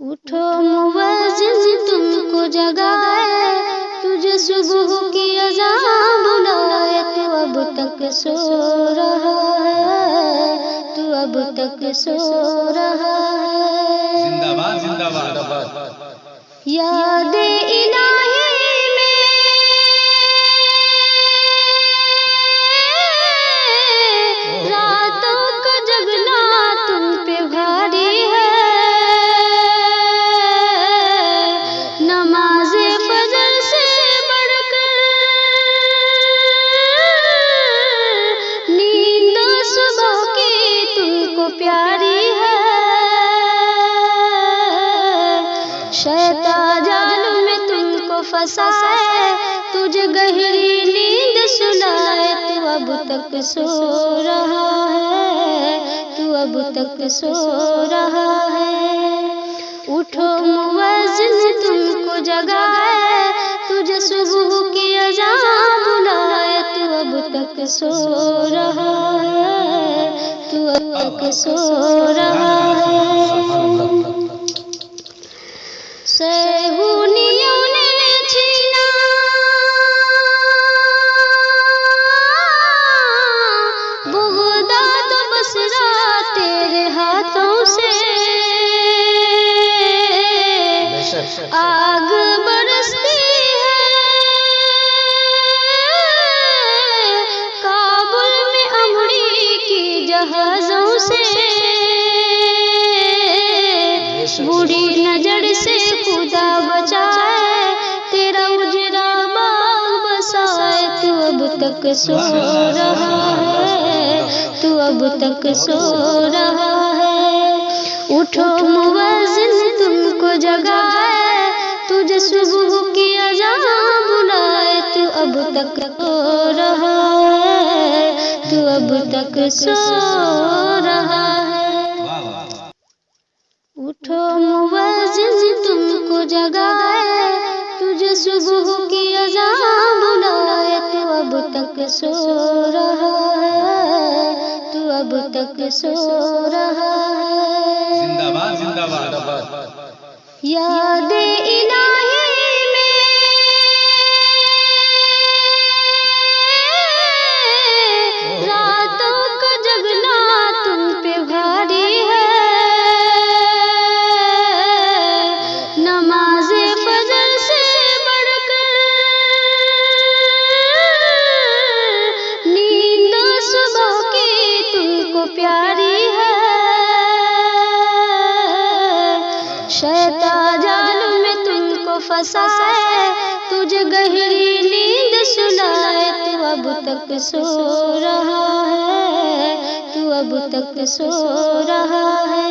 اٹھو مؤذن تم کو جگائے، تجھے صبح کی اذان بلائے، تو اب تک سو رہا ہے، تو اب تک سو رہا ہے۔ زندہ باد زندہ باد۔ یاد الہی میں راتوں کا جگنا تم پہ بھاری ہے، نماز فجر سے بڑھ کر نیند صبح کی تم کو پیاری ہے، شیطان جال میں تم کو پھنسائے، تجھے گہری نیند سلائے، تو اب تک سو رہا ہے، تو اب تک سو رہا ہے۔ اٹھو مؤذن تم کو جگائے، تجھے صبح کی اذان بلائے، تو اب تک سو رہا ہے، تو اب تک سو رہا ہے۔ صہیونیوں نے چھینا بغداد و بصرہ تیرے ہاتھوں سے، آگ برستی ہے کابل میں امڑی کی جہازوں سے، بری نظر سے خدا بچائے، تیرا اجڑا باغ بسائے، تو اب تک سو رہا ہے، تو اب تک سو رہا ہے۔ اٹھو مؤذن تم کو جگائے، تجھے صبح کی اذان بلائے، تو اب تک سو رہا ہے، تو اب تک سو رہا ہے۔ اٹھو مؤذن تم کو جگائے، تجھے صبح کی اذان بلائے، تو اب تک سو رہا ہے، تو اب تک سو رہا ہے۔ زندہ باد زندہ باد۔ یاد الہی میں راتوں کا جگنا تم پہ بھاری ہے، نماز فجر سے بڑھ کر نیند صبح کی تم کو پیاری ہے، شیطان جال میں تم کو پھنسائے، تجھے گہری نیند سلائے، تو اب تک سو رہا ہے، تو اب تک سو رہا ہے۔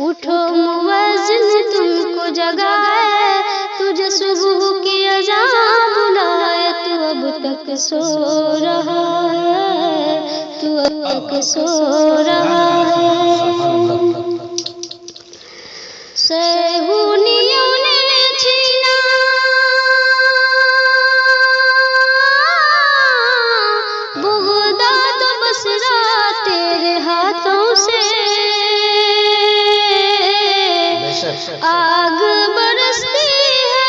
اٹھو مؤذن تم کو جگائے، تجھے صبح کی اذان بلائے، تو اب تک سو رہا ہے، تو اب تک سو رہا ہے۔ صہیونیوں نے چھینا بغداد و بصرہ تیرے ہاتھوں سے، آگ برستی ہے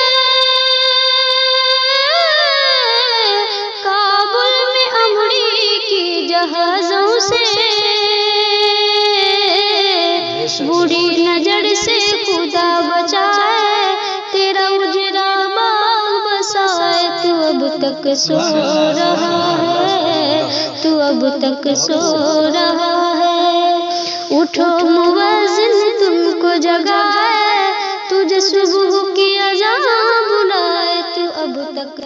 کابل میں امڑی کی جہازوں سے، بری نظر سے خدا بچائے، تیرا اجڑا باغ بسائے، تو اب تک سو رہا ہے، تو اب تک سو رہا ہے۔ اٹھو مؤذن تم کو جگائے، تجھے صبح کی اذان بلائے، تو اب تک